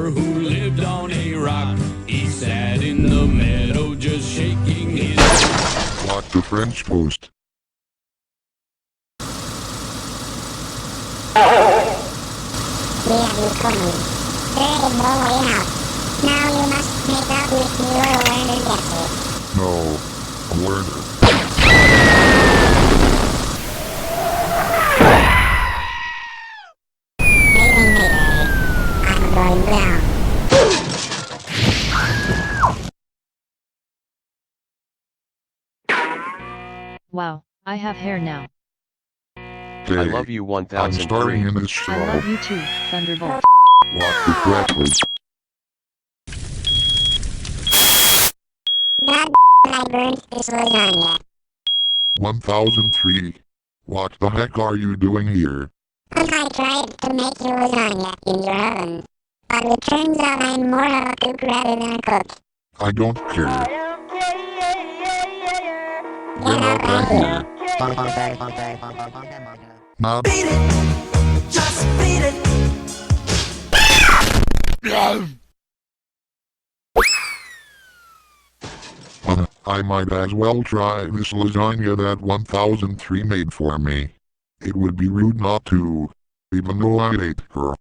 farmer who lived on a rock. He sat in the meadow just shaking his head. Watch the French Post. We have you cornered. There is no way out. Now you must make up with your learner guesser. No. A learner. Mayday. I'm going down. Wow, I have hair now. Okay. I love you I'm 1000. starting in this show. I love you too, Thunderbolt. Watch the breakfast. God, I burnt this lasagna. 1003. What the heck are you doing here? I tried to make your lasagna in your oven. But it turns out I'm more of a cook rather than a cook. I don't care. Get out of here. Not. Beat it. Just beat it. I might as well try this lasagna that 1003 made for me. It would be rude not to, even though I ate her.